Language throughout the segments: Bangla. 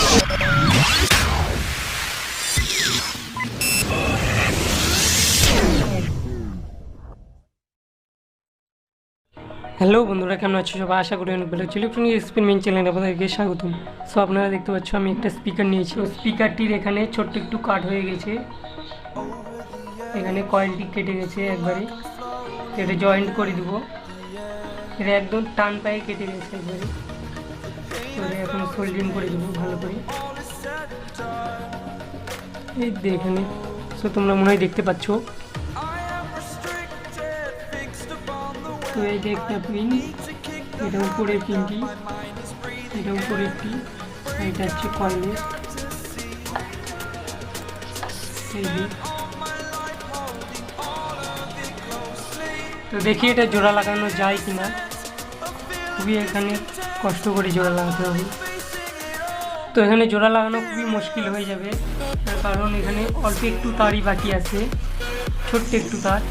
হ্যালো বন্ধুরা, কেমন আছো সবাই? আশা করি অনেক ভালো। ইলেকট্রনিক এক্সপেরিমেন্ট চ্যানেলে আপনাদেরকে স্বাগতম। সো আপনারা দেখতে পাচ্ছ আমি একটা স্পিকার নিয়েছি। স্পিকারটির এখানে ছোট্ট একটু কাট হয়ে গেছে, এখানে কয়েলটি কেটে গেছে একবারে। এটা জয়েন্ট করে দেবো। এটা একদম টান পায়ে কেটে গেছে একবারে। তো এখন সোল্ডিং করে দেবো ভালো করে। এই এখানে সো তোমরা মনে হয় দেখতে পাচ্ছ। তো এই যে একটা পিন, এটা উপরের পিনটি, এটা উপরেরটি, এটা হচ্ছে কয়েলের। তো দেখি এটা জোড়া লাগানো যায় কিনা। খুবই এখানে কষ্ট করে জোড়া লাগাতে হবে। তো এখানে জোড়া লাগানো খুবই মুশকিল হয়ে যাবে, তার কারণ এখানে অল্প একটু তারই বাকি আছে, ছোট্ট একটু তার।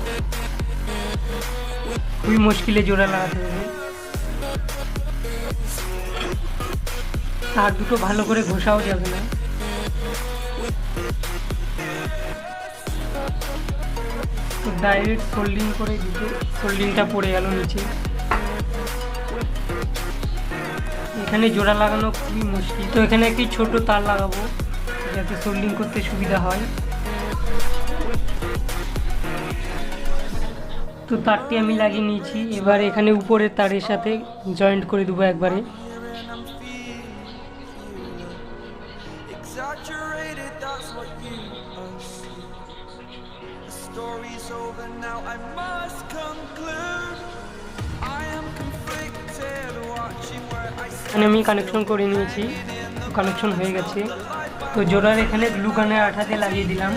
খুবই মুশকিলে জোড়া লাগাতে হবে। তার দুটো ভালো করে ঘষাও যাবে না। তো ডাইরেক্ট সোল্ডিং করে দিতে, সোল্ডিংটা পড়ে গেল নিচে। এখানে জোড়া লাগানো খুবই মুশকিল। তো এখানে একটি ছোট তার লাগাবো যাতে সোল্ডিং করতে সুবিধা হয়। তো তারটি আমি লাগিয়ে নিয়েছি। এবার এখানে উপরের তারের সাথে জয়েন্ট করে দেবো একবারে। এখানে আমি কানেকশন করে নিয়েছি, কানেকশন হয়ে গেছে। তো জোড়ার এখানে গ্লু গানের আঠা দিয়ে লাগিয়ে দিলাম।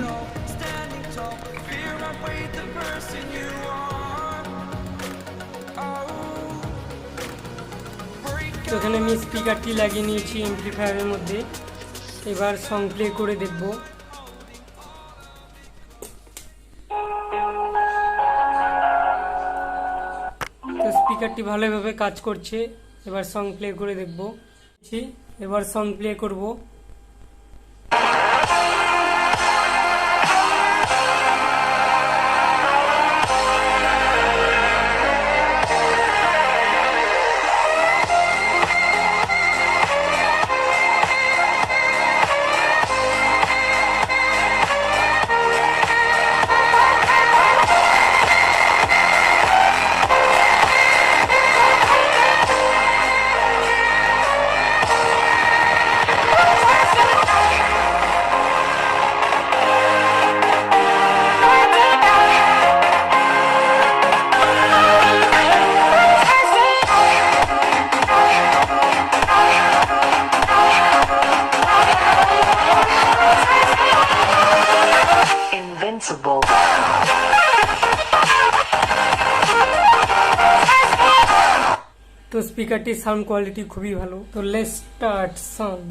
তো এখানে আমি স্পিকারটি লাগিয়ে নিয়েছি অ্যাম্পলিফায়ারের মধ্যে। এবার সং প্লে করে দেখব। তো স্পিকারটি ভালোভাবে কাজ করছে। এবার সং প্লে করে দেখব। এবার সং প্লে করব। তো স্পিকারটির সাউন্ড কোয়ালিটি খুবই ভালো। তো লেটস স্টার্ট সাউন্ড।